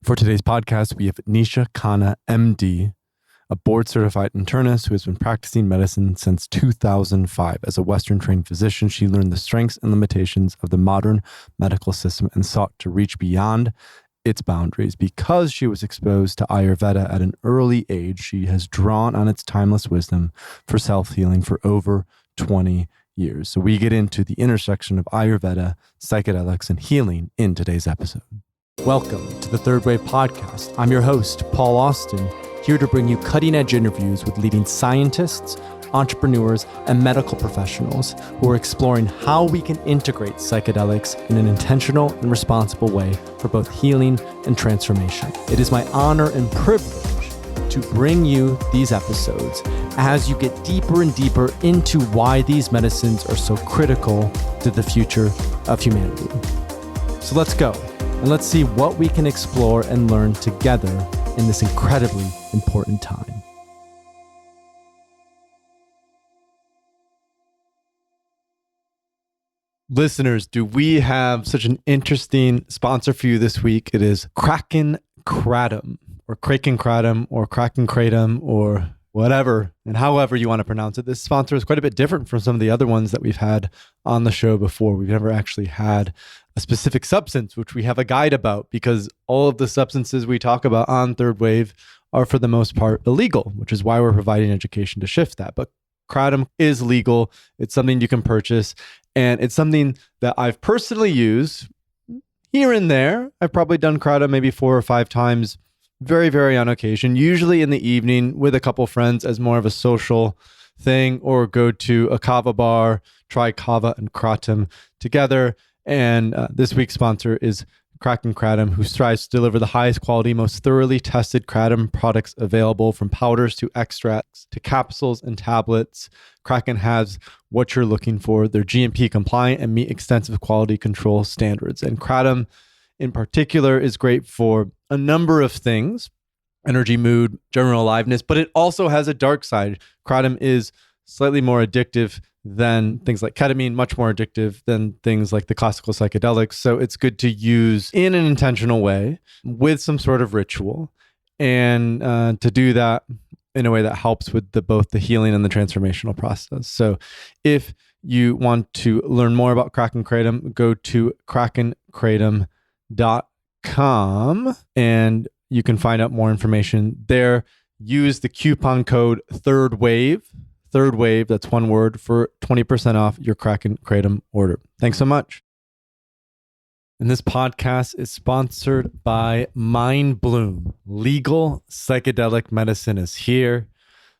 For today's podcast, we have Nisha Khanna, MD, a board-certified internist who has been practicing medicine since 2005. As a Western-trained physician, she learned the strengths and limitations of the modern medical system and sought to reach beyond its boundaries. Because she was exposed to Ayurveda at an early age, she has drawn on its timeless wisdom for self-healing for over 20 years. So we get into the intersection of Ayurveda, psychedelics, and healing in today's episode. Welcome to the Third Wave Podcast. I'm your host, Paul Austin, here to bring you cutting-edge interviews with leading scientists, entrepreneurs, and medical professionals who are exploring how we can integrate psychedelics in an intentional and responsible way for both healing and transformation. It is my honor and privilege to bring you these episodes as you get deeper and deeper into why these medicines are so critical to the future of humanity. So let's go. And let's see what we can explore and learn together in this incredibly important time. Listeners, do we have such an interesting sponsor for you this week? It is Kraken Kratom, or Kraken Kratom, or Kraken Kratom, or whatever, and however you want to pronounce it. This sponsor is quite a bit different from some of the other ones that we've had on the show before. We've never actually had a specific substance, which we have a guide about, because all of the substances we talk about on Third Wave are for the most part illegal, which is why we're providing education to shift that. But Kratom is legal. It's something you can purchase, and it's something that I've personally used here and there. I've probably done Kratom maybe 4 or 5 times, very, very on occasion, usually in the evening with a couple friends as more of a social thing, or go to a kava bar, try kava and kratom together. And this week's sponsor is Kraken Kratom, who strives to deliver the highest quality, most thoroughly tested kratom products available, from powders to extracts to capsules and tablets. Kraken has what you're looking for. They're GMP compliant and meet extensive quality control standards. And kratom in particular is great for a number of things: energy, mood, general aliveness, but it also has a dark side. Kratom is slightly more addictive than things like ketamine, much more addictive than things like the classical psychedelics. So it's good to use in an intentional way with some sort of ritual, and to do that in a way that helps with both the healing and the transformational process. So if you want to learn more about Kraken Kratom, go to krakenkratom.com and you can find out more information there. Use the coupon code THIRDWAVE, that's one word, for 20% off your Kraken Kratom order. Thanks so much. And this podcast is sponsored by Mind Bloom. Legal psychedelic medicine is here,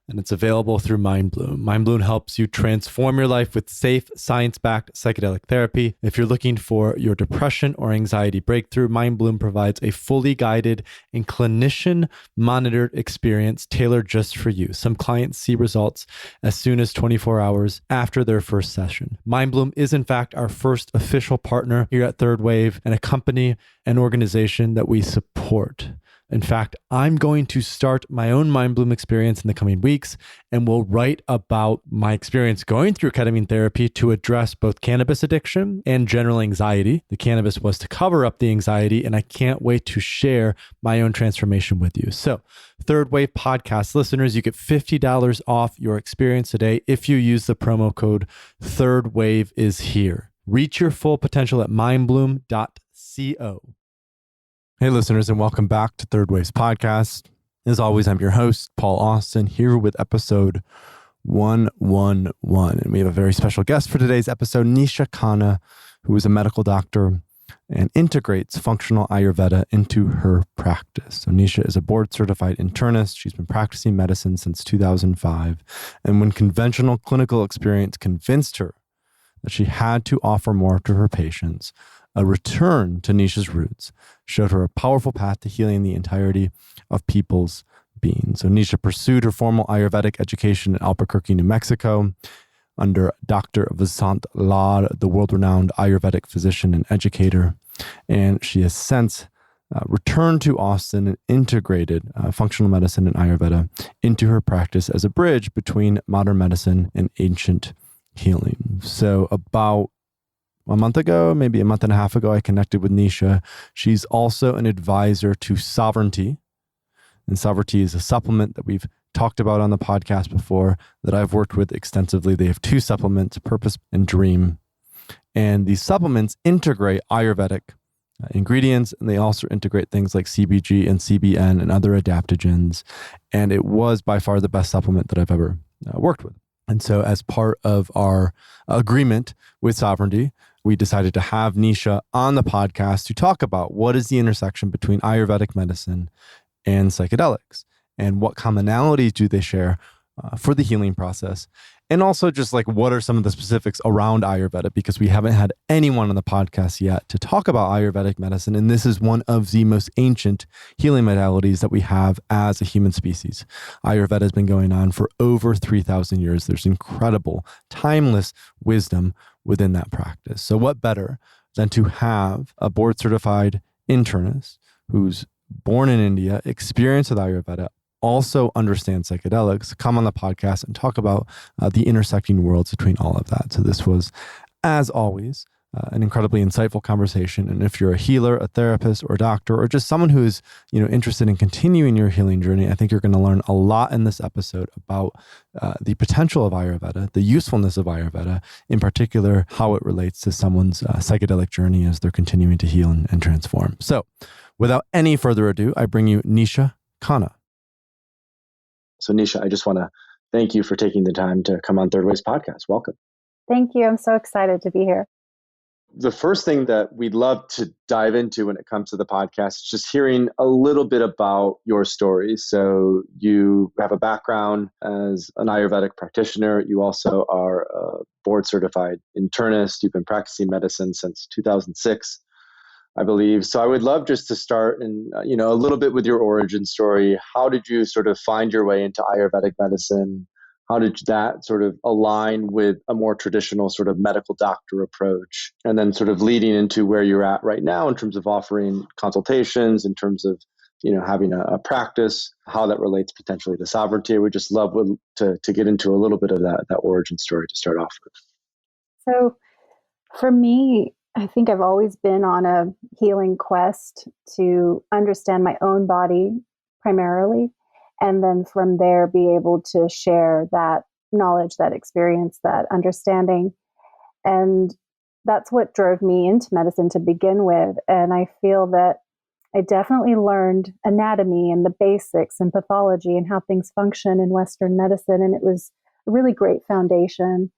and it's available through Mind Bloom. Mind Bloom helps you transform your life with safe, science-backed psychedelic therapy. If you're looking for your depression or anxiety breakthrough, Mind Bloom provides a fully guided and clinician-monitored experience tailored just for you. Some clients see results as soon as 24 hours after their first session. Mind Bloom is, in fact, our first official partner here at Third Wave, and a company and organization that we support. In fact, I'm going to start my own Mind Bloom experience in the coming weeks, and will write about my experience going through ketamine therapy to address both cannabis addiction and general anxiety. The cannabis was to cover up the anxiety, and I can't wait to share my own transformation with you. So, Third Wave Podcast listeners, you get $50 off your experience today if you use the promo code ThirdWaveIsHere. Reach your full potential at mindbloom.co. Hey listeners, and welcome back to Third Wave's podcast. As always, I'm your host, Paul Austin, here with episode 111. And we have a very special guest for today's episode, Nisha Khanna, who is a medical doctor and integrates functional Ayurveda into her practice. So Nisha is a board-certified internist. She's been practicing medicine since 2005. And when conventional clinical experience convinced her that she had to offer more to her patients, a return to Nisha's roots showed her a powerful path to healing the entirety of people's being. So Nisha pursued her formal Ayurvedic education in Albuquerque, New Mexico, under Dr. Vasant Lal, the world-renowned Ayurvedic physician and educator. And she has since returned to Austin and integrated functional medicine and Ayurveda into her practice as a bridge between modern medicine and ancient healing. So about a month ago, maybe a month and a half ago, I connected with Nisha. She's also an advisor to Sovereignty. And Sovereignty is a supplement that we've talked about on the podcast before that I've worked with extensively. They have two supplements, Purpose and Dream. And these supplements integrate Ayurvedic ingredients, and they also integrate things like CBG and CBN and other adaptogens. And it was by far the best supplement that I've ever worked with. And so as part of our agreement with Sovereignty, we decided to have Nisha on the podcast to talk about what is the intersection between Ayurvedic medicine and psychedelics, and what commonalities do they share for the healing process. And also just like, what are some of the specifics around Ayurveda? Because we haven't had anyone on the podcast yet to talk about Ayurvedic medicine. And this is one of the most ancient healing modalities that we have as a human species. Ayurveda has been going on for over 3,000 years. There's incredible, timeless wisdom within that practice. So what better than to have a board certified internist who's born in India, experienced with Ayurveda, also understands psychedelics, come on the podcast and talk about the intersecting worlds between all of that. So this was, as always, an incredibly insightful conversation. And if you're a healer, a therapist, or a doctor, or just someone who is, interested in continuing your healing journey, I think you're going to learn a lot in this episode about the potential of Ayurveda, the usefulness of Ayurveda, in particular, how it relates to someone's psychedelic journey as they're continuing to heal and transform. So without any further ado, I bring you Nisha Khanna. So Nisha, I just want to thank you for taking the time to come on Third Way's podcast. Welcome. Thank you. I'm so excited to be here. The first thing that we'd love to dive into when it comes to the podcast is just hearing a little bit about your story. So you have a background as an Ayurvedic practitioner. You also are a board certified internist. You've been practicing medicine since 2006. I believe. So I would love just to start in, a little bit with your origin story. How did you sort of find your way into Ayurvedic medicine? How did that sort of align with a more traditional sort of medical doctor approach? And then sort of leading into where you're at right now in terms of offering consultations, in terms of, having a practice, how that relates potentially to sovereignty. I would just love to get into a little bit of that origin story to start off with. So for me, I think I've always been on a healing quest to understand my own body primarily, and then from there be able to share that knowledge, that experience, that understanding. And that's what drove me into medicine to begin with. And I feel that I definitely learned anatomy and the basics and pathology and how things function in Western medicine. And it was a really great foundation.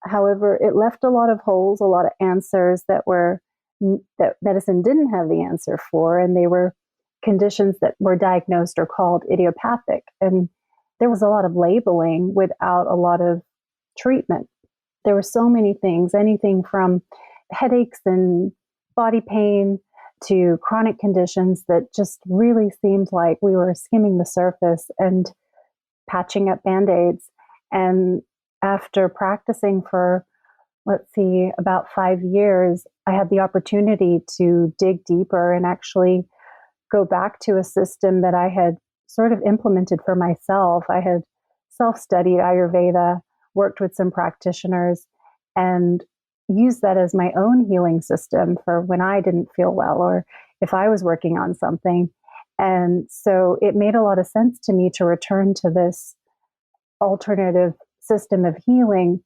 However, it left a lot of holes, a lot of answers that medicine didn't have the answer for, and they were conditions that were diagnosed or called idiopathic. And there was a lot of labeling without a lot of treatment. There were so many things, anything from headaches and body pain to chronic conditions that just really seemed like we were skimming the surface and patching up Band-Aids. And after practicing for, about 5 years, I had the opportunity to dig deeper and actually go back to a system that I had sort of implemented for myself. I had self-studied Ayurveda, worked with some practitioners, and used that as my own healing system for when I didn't feel well or if I was working on something. And so it made a lot of sense to me to return to this alternative system of healing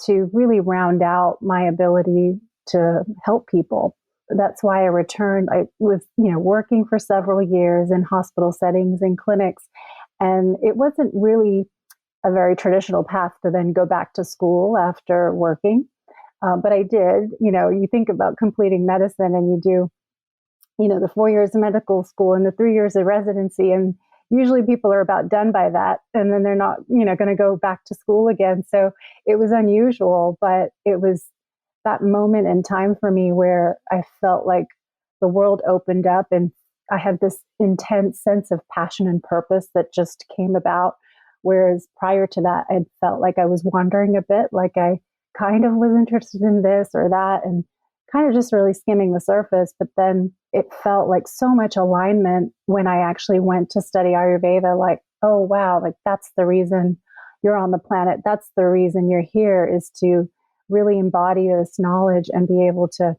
to really round out my ability to help people. That's why I returned. I was, working for several years in hospital settings and clinics, and it wasn't really a very traditional path to then go back to school after working. But I did. You think about completing medicine and you do, the 4 years of medical school and the 3 years of residency, and usually people are about done by that, and then they're not, going to go back to school again. So it was unusual, but it was that moment in time for me where I felt like the world opened up and I had this intense sense of passion and purpose that just came about. Whereas prior to that, I felt like I was wandering a bit, like I kind of was interested in this or that and kind of just really skimming the surface. But then it felt like so much alignment when I actually went to study Ayurveda, like, oh, wow, like that's the reason you're on the planet. That's the reason you're here, is to really embody this knowledge and be able to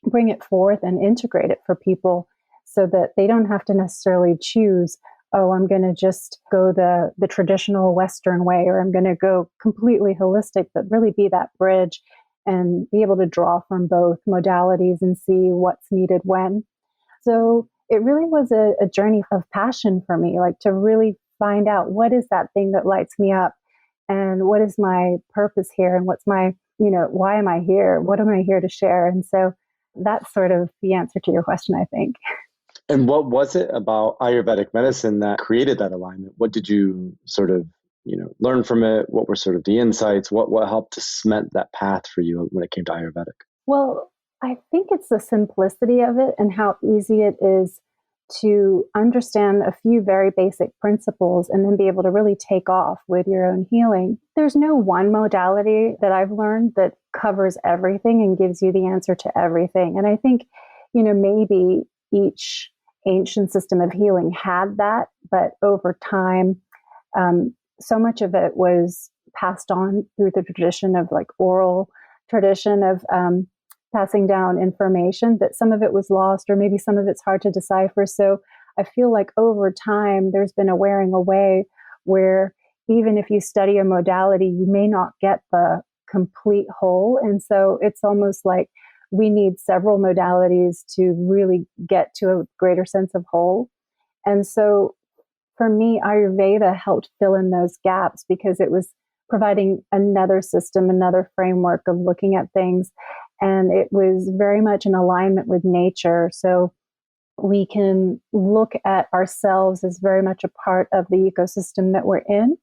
bring it forth and integrate it for people so that they don't have to necessarily choose, oh, I'm going to just go the traditional Western way, or I'm going to go completely holistic, but really be that bridge and be able to draw from both modalities and see what's needed when. So it really was a journey of passion for me, like to really find out what is that thing that lights me up and what is my purpose here and what's my, why am I here? What am I here to share? And so that's sort of the answer to your question, I think. And what was it about Ayurvedic medicine that created that alignment? What did you sort of, learn from it? What were sort of the insights? What helped to cement that path for you when it came to Ayurvedic? Well, I think it's the simplicity of it and how easy it is to understand a few very basic principles and then be able to really take off with your own healing. There's no one modality that I've learned that covers everything and gives you the answer to everything. And I think, maybe each ancient system of healing had that, but over time, so much of it was passed on through the tradition of like oral tradition of passing down information, that some of it was lost or maybe some of it's hard to decipher. So I feel like over time, there's been a wearing away where even if you study a modality, you may not get the complete whole. And so it's almost like we need several modalities to really get to a greater sense of whole. And so for me, Ayurveda helped fill in those gaps because it was providing another system, another framework of looking at things. And it was very much in alignment with nature. So we can look at ourselves as very much a part of the ecosystem that we're in.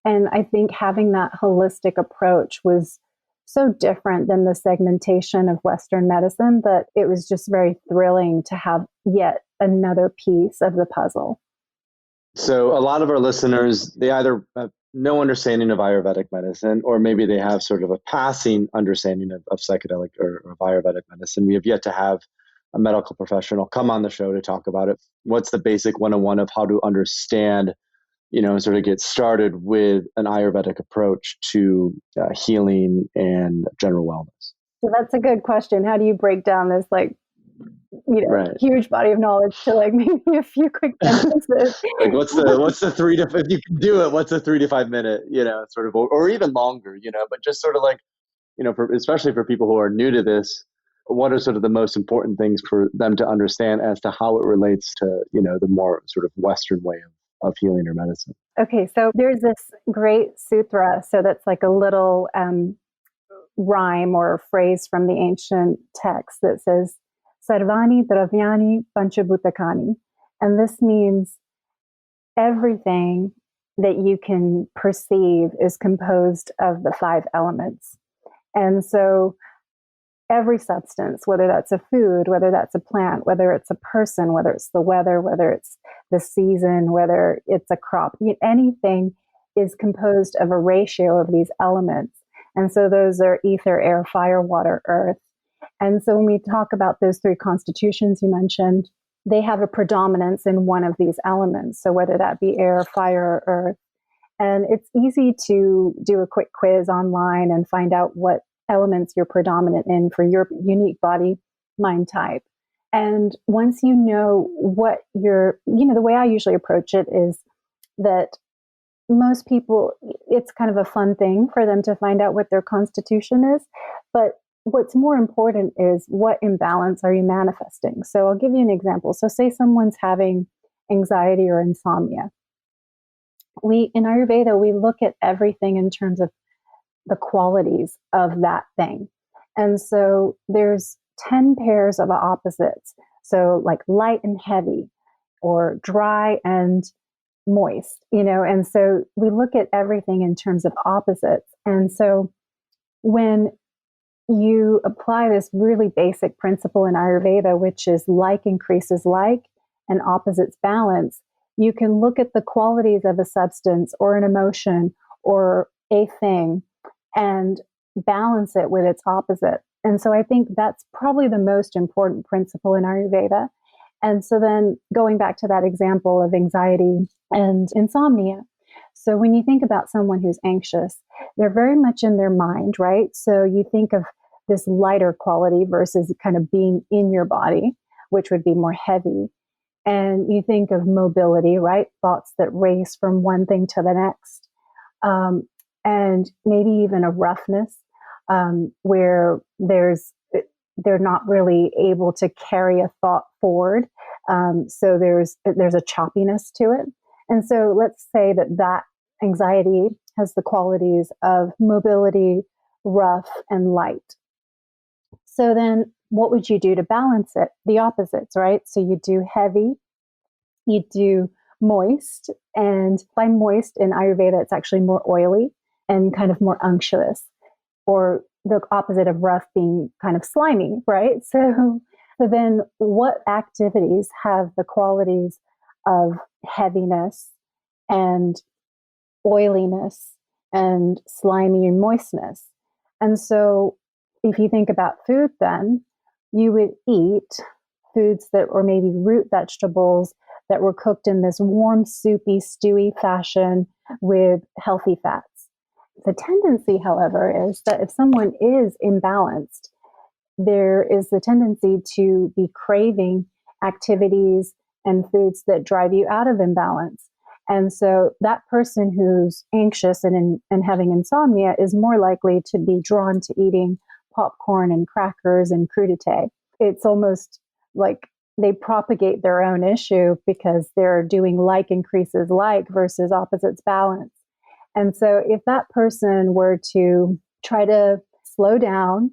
And I think having that holistic approach was so different than the segmentation of Western medicine that it was just very thrilling to have yet another piece of the puzzle. So a lot of our listeners, they either have no understanding of Ayurvedic medicine, or maybe they have sort of a passing understanding of psychedelic or of Ayurvedic medicine. We have yet to have a medical professional come on the show to talk about it. What's the basic 101 of how to understand, sort of get started with an Ayurvedic approach to healing and general wellness? So that's a good question. How do you break down this right, huge body of knowledge to like maybe a few quick sentences? Like what's the 3 to, if you can do it, what's a 3 to 5 minute, sort of, or even longer, but just sort of like, especially for people who are new to this, what are sort of the most important things for them to understand as to how it relates to, the more sort of Western way of healing or medicine? Okay, so there's this great sutra. So that's like a little rhyme or phrase from the ancient text that says, Sarvani Dravyani Panchabhutakani. And this means everything that you can perceive is composed of the 5 elements. And so every substance, whether that's a food, whether that's a plant, whether it's a person, whether it's the weather, whether it's the season, whether it's a crop, anything is composed of a ratio of these elements. And so those are ether, air, fire, water, earth. And so when we talk about those 3 constitutions you mentioned, they have a predominance in one of these elements. So whether that be air, fire, or earth. And it's easy to do a quick quiz online and find out what elements you're predominant in for your unique body mind type. And once you know what the way I usually approach it is that most people, it's kind of a fun thing for them to find out what their constitution is. But what's more important is what imbalance are you manifesting? So I'll give you an example. So say someone's having anxiety or insomnia. In Ayurveda, we look at everything in terms of the qualities of that thing. And so there's 10 pairs of opposites. So like light and heavy, or dry and moist, and so we look at everything in terms of opposites. And so when you apply this really basic principle in Ayurveda, which is like increases like and opposites balance, you can look at the qualities of a substance or an emotion or a thing and balance it with its opposite. And so I think that's probably the most important principle in Ayurveda. And so then going back to that example of anxiety and insomnia. So when you think about someone who's anxious, they're very much in their mind, right? So you think of this lighter quality versus kind of being in your body, which would be more heavy. And you think of mobility, right? Thoughts that race from one thing to the next. And maybe even a roughness where they're not really able to carry a thought forward. So there's a choppiness to it. And so let's say that anxiety has the qualities of mobility, rough, and light. So then what would you do to balance it? The opposites, right? So you do heavy, you do moist. And by moist in Ayurveda, it's actually more oily and kind of more unctuous, or the opposite of rough being kind of slimy, right? So then what activities have the qualities of heaviness and oiliness and slimy and moistness? And so if you think about food, then you would eat foods that were maybe root vegetables that were cooked in this warm, soupy, stewy fashion with healthy fats. The tendency, however, is that if someone is imbalanced, there is the tendency to be craving activities and foods that drive you out of imbalance. And so that person who's anxious and having insomnia is more likely to be drawn to eating popcorn and crackers and crudité. It's almost like they propagate their own issue because they're doing like increases like versus opposites balance. And so if that person were to try to slow down,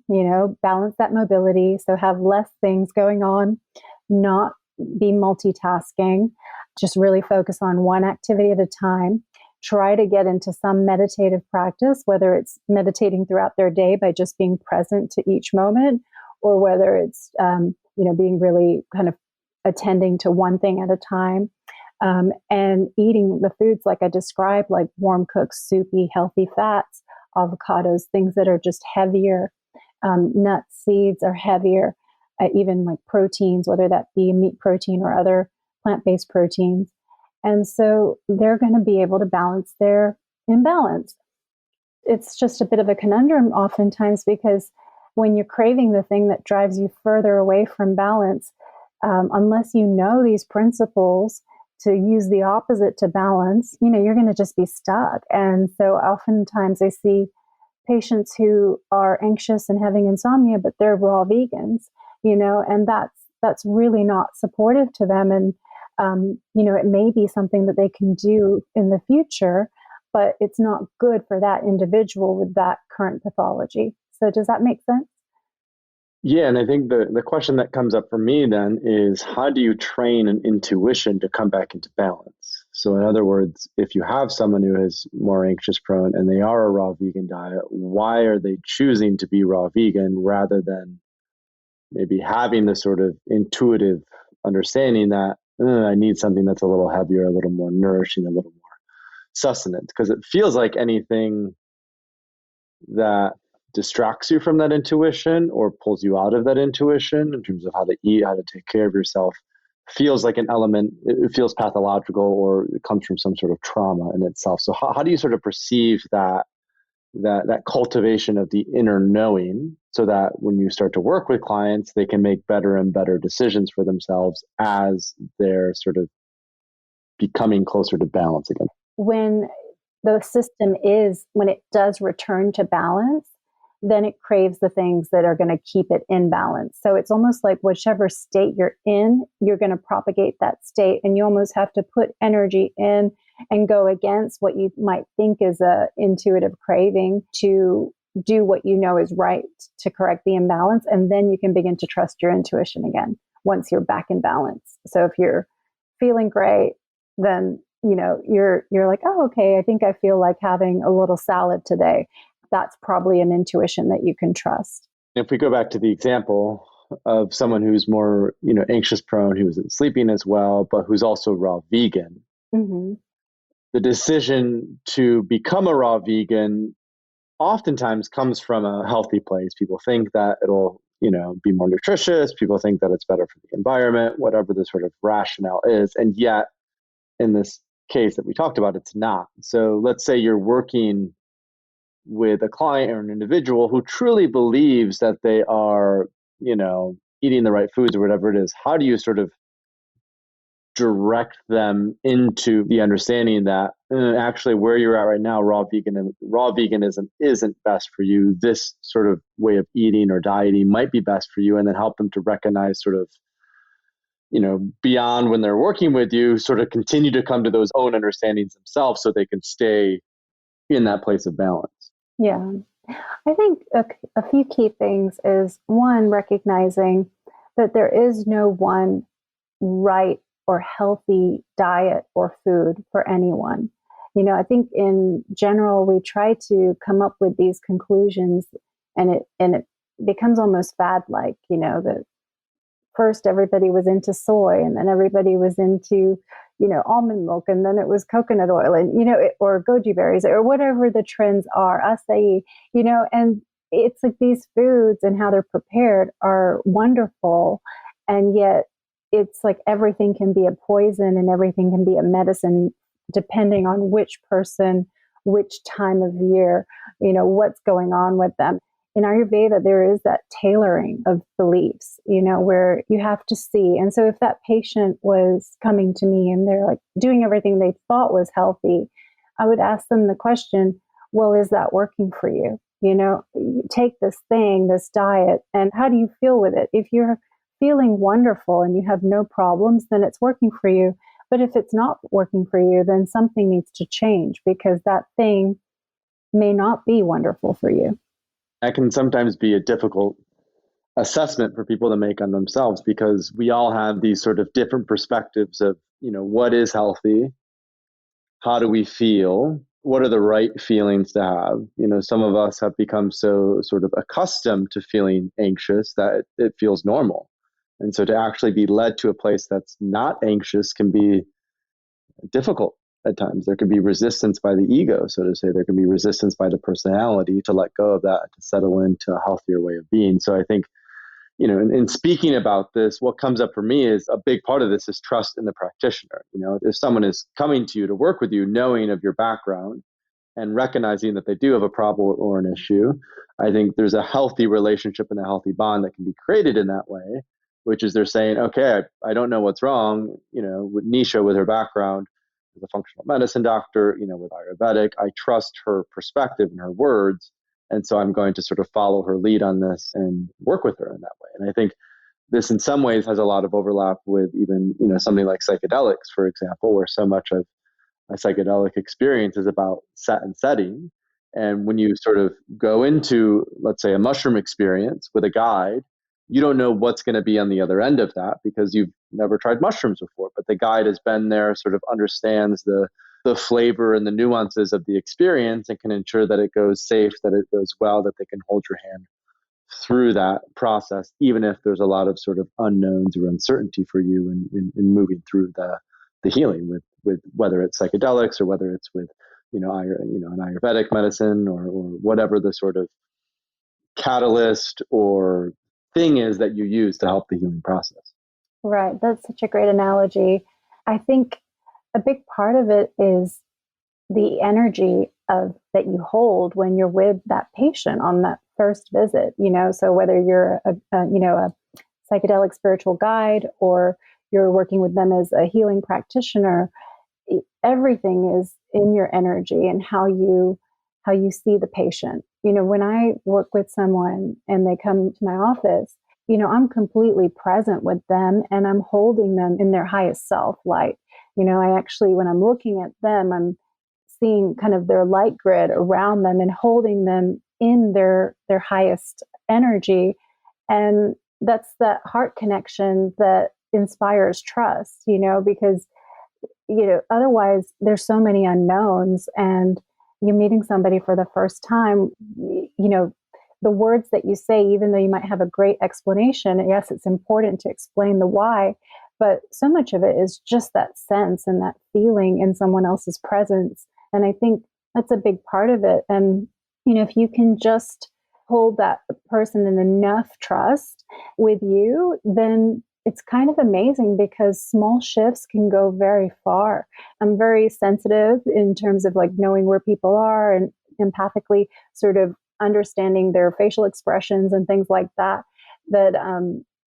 balance that mobility, so have less things going on, not be multitasking, just really focus on one activity at a time, try to get into some meditative practice, whether it's meditating throughout their day by just being present to each moment, or whether it's, being really kind of attending to one thing at a time. And eating the foods like I described, like warm cooked, soupy, healthy fats, avocados, things that are just heavier. Nuts, seeds are heavier, even like proteins, whether that be meat protein or other plant-based proteins. And so they're going to be able to balance their imbalance. It's just a bit of a conundrum oftentimes, because when you're craving the thing that drives you further away from balance, unless you know these principles to use the opposite to balance, you're going to just be stuck. And so oftentimes I see patients who are anxious and having insomnia, but they're raw vegans, and that's really not supportive to them. And, it may be something that they can do in the future, but it's not good for that individual with that current pathology. So does that make sense? Yeah, and I think the question that comes up for me then is, how do you train an intuition to come back into balance? So in other words, if you have someone who is more anxious prone and they are a raw vegan diet, why are they choosing to be raw vegan rather than maybe having the sort of intuitive understanding that I need something that's a little heavier, a little more nourishing, a little more sustenance? Because it feels like anything that distracts you from that intuition or pulls you out of that intuition in terms of how to eat, how to take care of yourself, feels like an element, it feels pathological, or it comes from some sort of trauma in itself. So how do you sort of perceive that cultivation of the inner knowing, so that when you start to work with clients, they can make better and better decisions for themselves as they're sort of becoming closer to balance again? When the system when it does return to balance, then it craves the things that are going to keep it in balance. So it's almost like whichever state you're in, you're going to propagate that state, and you almost have to put energy in and go against what you might think is a intuitive craving to do what you know is right to correct the imbalance. And then you can begin to trust your intuition again once you're back in balance. So if you're feeling great, then you're like, oh, okay, I think I feel like having a little salad today. That's probably an intuition that you can trust. If we go back to the example of someone who's more, anxious prone, who isn't sleeping as well, but who's also raw vegan, mm-hmm. The decision to become a raw vegan oftentimes comes from a healthy place. People think that it'll, be more nutritious. People think that it's better for the environment, whatever the sort of rationale is. And yet in this case that we talked about, it's not. So let's say you're working with a client or an individual who truly believes that they are, eating the right foods or whatever it is. How do you sort of direct them into the understanding that actually where you're at right now, raw veganism isn't best for you. This sort of way of eating or dieting might be best for you, and then help them to recognize sort of, beyond when they're working with you, sort of continue to come to those own understandings themselves so they can stay in that place of balance. Yeah. I think a few key things is, one, recognizing that there is no one right or healthy diet or food for anyone. I think in general, we try to come up with these conclusions, and it becomes almost fad-like, that first everybody was into soy, and then everybody was into, almond milk, and then it was coconut oil, and, or goji berries, or whatever the trends are, acai, and it's like these foods and how they're prepared are wonderful. And yet it's like everything can be a poison and everything can be a medicine, depending on which person, which time of year, what's going on with them. In Ayurveda, there is that tailoring of beliefs, where you have to see. And so if that patient was coming to me and they're like doing everything they thought was healthy, I would ask them the question, well, is that working for you? Take this thing, this diet, and how do you feel with it? If you're feeling wonderful and you have no problems, then it's working for you. But if it's not working for you, then something needs to change, because that thing may not be wonderful for you. That can sometimes be a difficult assessment for people to make on themselves, because we all have these sort of different perspectives of, what is healthy? How do we feel? What are the right feelings to have? Some of us have become so sort of accustomed to feeling anxious that it feels normal. And so to actually be led to a place that's not anxious can be difficult at times. There can be resistance by the ego, so to say. There can be resistance by the personality to let go of that, to settle into a healthier way of being. So I think, in speaking about this, what comes up for me is a big part of this is trust in the practitioner. If someone is coming to you to work with you, knowing of your background and recognizing that they do have a problem or an issue, I think there's a healthy relationship and a healthy bond that can be created in that way, which is they're saying, okay, I don't know what's wrong, with Nisha, with her background as a functional medicine doctor, with Ayurvedic, I trust her perspective and her words. And so I'm going to sort of follow her lead on this and work with her in that way. And I think this in some ways has a lot of overlap with even, something like psychedelics, for example, where so much of a psychedelic experience is about set and setting. And when you sort of go into, let's say, a mushroom experience with a guide, you don't know what's going to be on the other end of that because you've never tried mushrooms before. But the guide has been there, sort of understands the flavor and the nuances of the experience, and can ensure that it goes safe, that it goes well, that they can hold your hand through that process, even if there's a lot of sort of unknowns or uncertainty for you in moving through the healing with whether it's psychedelics or whether it's with an Ayurvedic medicine or whatever the sort of catalyst or thing is that you use to help the healing process. Right. That's such a great analogy. I think a big part of it is the energy of that you hold when you're with that patient on that first visit, so whether you're a psychedelic spiritual guide or you're working with them as a healing practitioner, everything is in your energy and how you see the patient. When I work with someone and they come to my office, I'm completely present with them and I'm holding them in their highest self light. I actually, when I'm looking at them, I'm seeing kind of their light grid around them and holding them in their highest energy. And that's that heart connection that inspires trust, because, otherwise there's so many unknowns, and you're meeting somebody for the first time, the words that you say, even though you might have a great explanation, yes, it's important to explain the why, but so much of it is just that sense and that feeling in someone else's presence. And I think that's a big part of it. And, if you can just hold that person in enough trust with you, then it's kind of amazing because small shifts can go very far. I'm very sensitive in terms of like knowing where people are and empathically sort of understanding their facial expressions and things like that. That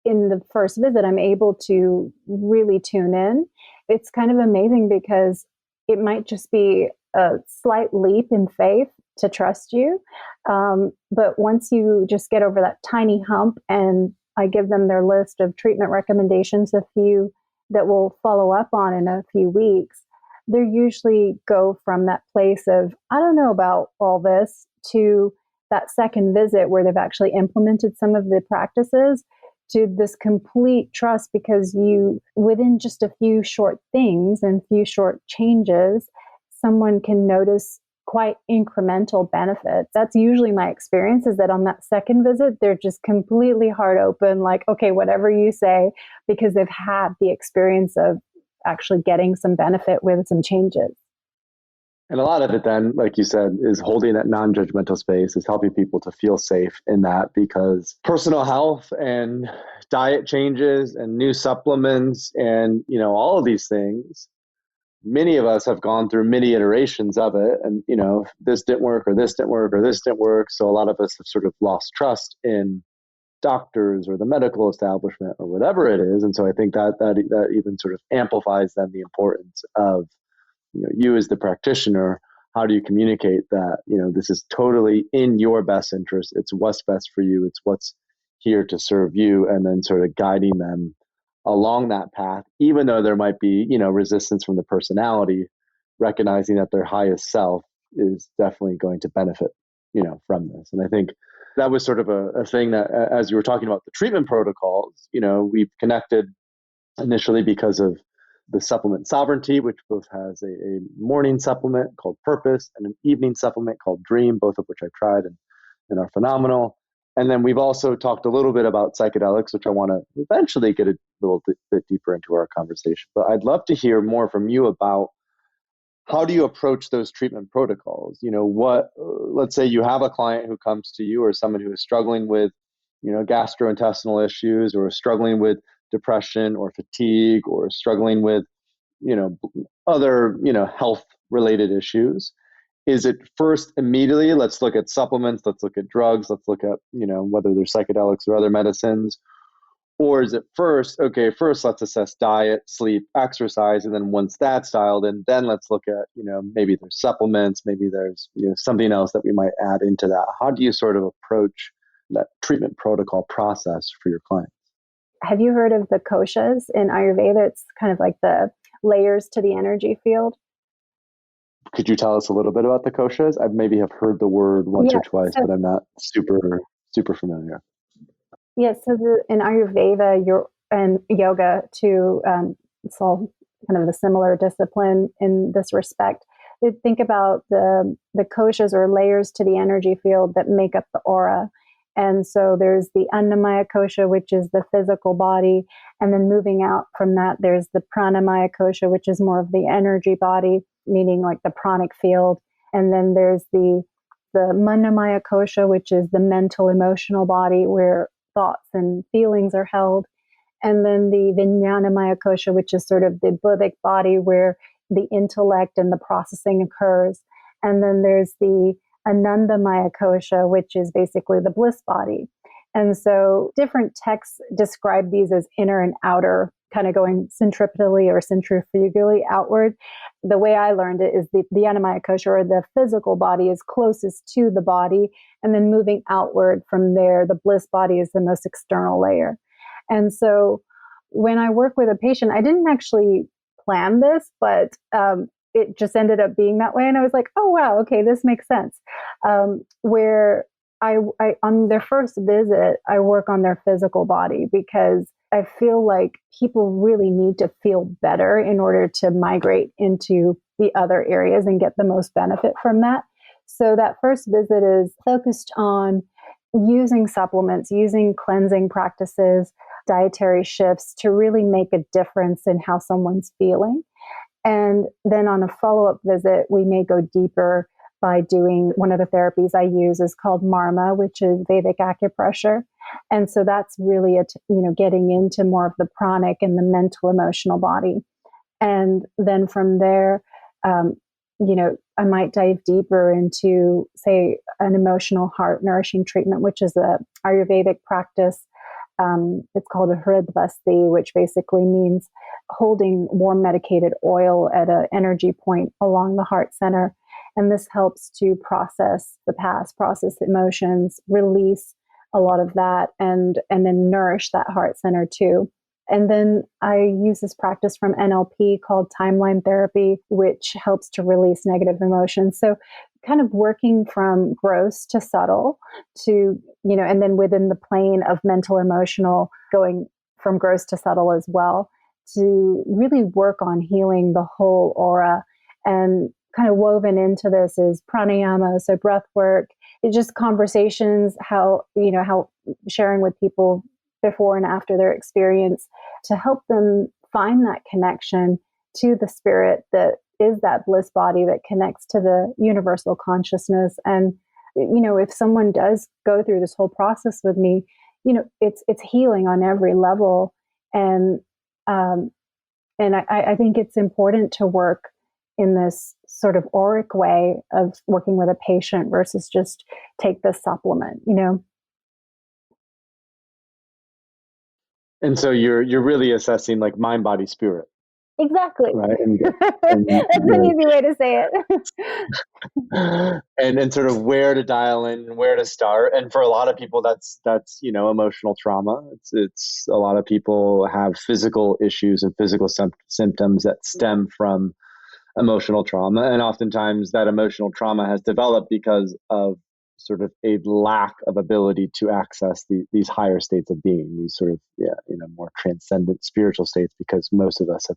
in the first visit, I'm able to really tune in. It's kind of amazing because it might just be a slight leap in faith to trust you. But once you just get over that tiny hump and I give them their list of treatment recommendations, a few that we'll follow up on in a few weeks, they usually go from that place of, I don't know about all this, to that second visit where they've actually implemented some of the practices, to this complete trust, because you, within just a few short things and few short changes, someone can notice quite incremental benefits. That's usually my experience, is that on that second visit, they're just completely heart open, like, okay, whatever you say, because they've had the experience of actually getting some benefit with some changes. And a lot of it then, like you said, is holding that non-judgmental space, is helping people to feel safe in that, because personal health and diet changes and new supplements and, you know, all of these things, many of us have gone through many iterations of it. And, you know, this didn't work or this didn't work or this didn't work. So a lot of us have sort of lost trust in doctors or the medical establishment or whatever it is. And so I think that even sort of amplifies then the importance of, you know, you as the practitioner. How do you communicate that, you know, this is totally in your best interest? It's what's best for you. It's what's here to serve you, and then sort of guiding them along that path, even though there might be, you know, resistance from the personality, recognizing that their highest self is definitely going to benefit, you know, from this. And I think that was sort of a thing that, as you were talking about the treatment protocols, you know, we've connected initially because of the supplement Sovereignty, which both has a morning supplement called Purpose and an evening supplement called Dream, both of which I've tried and are phenomenal. And then we've also talked a little bit about psychedelics, which I want to eventually get a little bit deeper into our conversation. But I'd love to hear more from you about, how do you approach those treatment protocols? You know, what, let's say you have a client who comes to you, or someone who is struggling with, you know, gastrointestinal issues, or struggling with depression or fatigue, or struggling with, you know, other, you know, health related issues. Is it first immediately, let's look at supplements, let's look at drugs, let's look at, you know, whether they're psychedelics or other medicines? Or is it first, okay, first let's assess diet, sleep, exercise, and then once that's dialed in, then let's look at, you know, maybe there's supplements, maybe there's, you know, something else that we might add into that. How do you sort of approach that treatment protocol process for your clients? Have you heard of the koshas in Ayurveda? It's kind of like the layers to the energy field. Could you tell us a little bit about the koshas? I maybe have heard the word once or twice, but I'm not super familiar. Yes, so in Ayurveda and yoga too, it's all kind of the similar discipline in this respect. They think about the koshas, or layers to the energy field, that make up the aura. And so there's the Annamaya kosha, which is the physical body. And then moving out from that, there's the Pranamaya kosha, which is more of the energy body, meaning like the pranic field. And then there's the Manamaya kosha, which is the mental, emotional body, where thoughts and feelings are held. And then the Vijnanamaya kosha, which is sort of the Buddhic body, where the intellect and the processing occurs. And then there's the Anandamaya kosha, which is basically the bliss body. And so different texts describe these as inner and outer, kind of going centripetally or centrifugally outward. The way I learned it is the Annamaya kosha, or the physical body, is closest to the body. And then moving outward from there, the bliss body is the most external layer. And so when I work with a patient, I didn't actually plan this, but it just ended up being that way. And I was like, oh, wow, okay, this makes sense. Where I on their first visit, I work on their physical body, because I feel like people really need to feel better in order to migrate into the other areas and get the most benefit from that. So that first visit is focused on using supplements, using cleansing practices, dietary shifts to really make a difference in how someone's feeling. And then on a follow-up visit, we may go deeper by doing one of the therapies I use is called Marma, which is Vedic acupressure. And so that's really, getting into more of the pranic and the mental, emotional body. And then from there, I might dive deeper into, say, an emotional heart nourishing treatment, which is a Ayurvedic practice. It's called a Hridvasti, which basically means holding warm medicated oil at an energy point along the heart center. And this helps to process the past, process emotions, release a lot of that, and then nourish that heart center too. And then I use this practice from NLP called timeline therapy, which helps to release negative emotions. So kind of working from gross to subtle to, and then within the plane of mental, emotional, going from gross to subtle as well, to really work on healing the whole aura. And kind of woven into this is pranayama, so breath work. It's just conversations, how sharing with people before and after their experience to help them find that connection to the spirit that is that bliss body that connects to the universal consciousness. And, if someone does go through this whole process with me, it's healing on every level. And I think it's important to work in this sort of auric way of working with a patient versus just take this supplement, And so you're really assessing like mind, body, spirit. Exactly. Right. That's an easy way to say it. and sort of where to dial in, where to start. And for a lot of people, that's emotional trauma. It's a lot of people have physical issues and physical symptoms that stem from emotional trauma. And oftentimes that emotional trauma has developed because of sort of a lack of ability to access these higher states of being, these sort of more transcendent spiritual states, because most of us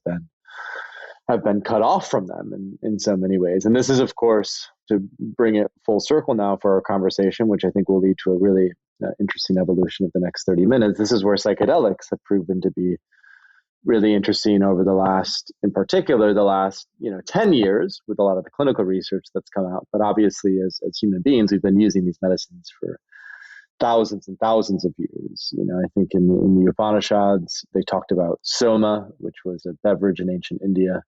have been cut off from them in so many ways. And this is, of course, to bring it full circle now for our conversation, which I think will lead to a really interesting evolution of the next 30 minutes. This is where psychedelics have proven to be really interesting over the last 10 years, with a lot of the clinical research that's come out. But obviously, as human beings, we've been using these medicines for thousands and thousands of years. I think in the Upanishads, they talked about soma, which was a beverage in ancient India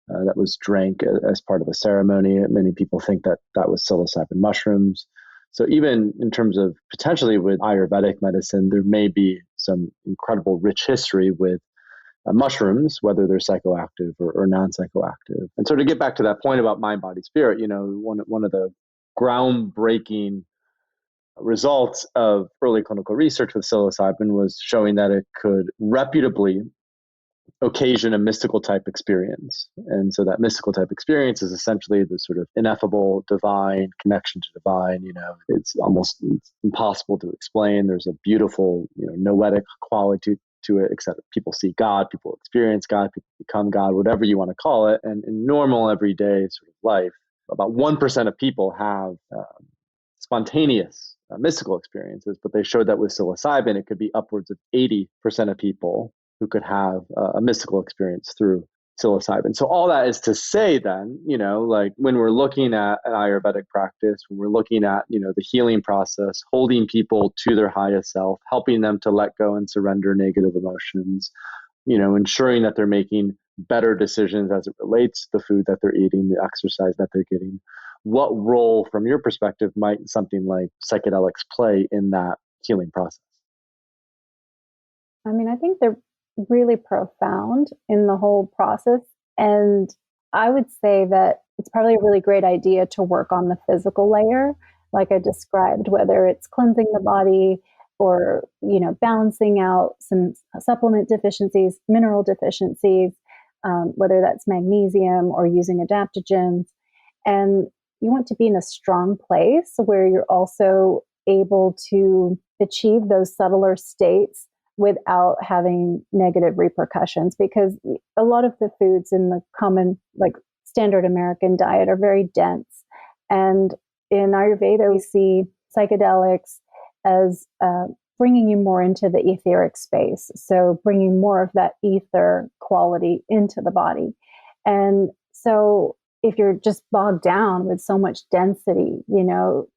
that was drank as part of a ceremony. Many people think that was psilocybin mushrooms. So even in terms of potentially with Ayurvedic medicine, there may be some incredible rich history with mushrooms, whether they're psychoactive or non-psychoactive. And so to get back to that point about mind, body, spirit, one of the groundbreaking results of early clinical research with psilocybin was showing that it could reputably occasion a mystical type experience. And so that mystical type experience is essentially the sort of ineffable divine connection to divine. It's almost impossible to explain. There's a beautiful, noetic quality to it, except people see God, people experience God, people become God, whatever you want to call it. And in normal everyday sort of life, about 1% of people have spontaneous mystical experiences, but they showed that with psilocybin, it could be upwards of 80% of people who could have a mystical experience through psilocybin. So all that is to say then, like when we're looking at an Ayurvedic practice, when we're looking at, the healing process, holding people to their highest self, helping them to let go and surrender negative emotions, ensuring that they're making better decisions as it relates to the food that they're eating, the exercise that they're getting. What role, from your perspective, might something like psychedelics play in that healing process? I mean, I think they're really profound in the whole process. And I would say that it's probably a really great idea to work on the physical layer, like I described, whether it's cleansing the body or, balancing out some supplement deficiencies, mineral deficiencies, whether that's magnesium or using adaptogens. And you want to be in a strong place where you're also able to achieve those subtler states without having negative repercussions, because a lot of the foods in the common, like standard American diet, are very dense. And in Ayurveda, we see psychedelics as bringing you more into the etheric space. So bringing more of that ether quality into the body. And so if you're just bogged down with so much density,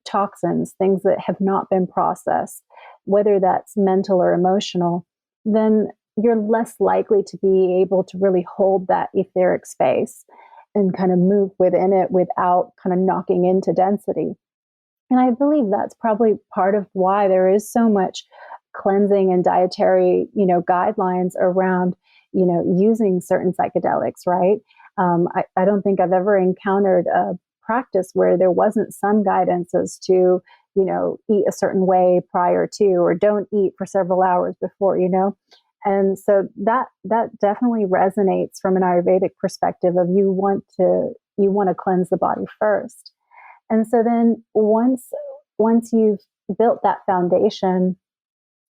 toxins, things that have not been processed, whether that's mental or emotional, then you're less likely to be able to really hold that etheric space and kind of move within it without kind of knocking into density. And I believe that's probably part of why there is so much cleansing and dietary, guidelines around, using certain psychedelics, right? I don't think I've ever encountered a practice where there wasn't some guidance as to, eat a certain way prior to, or don't eat for several hours before, And so that definitely resonates from an Ayurvedic perspective of you want to cleanse the body first. And so then once you've built that foundation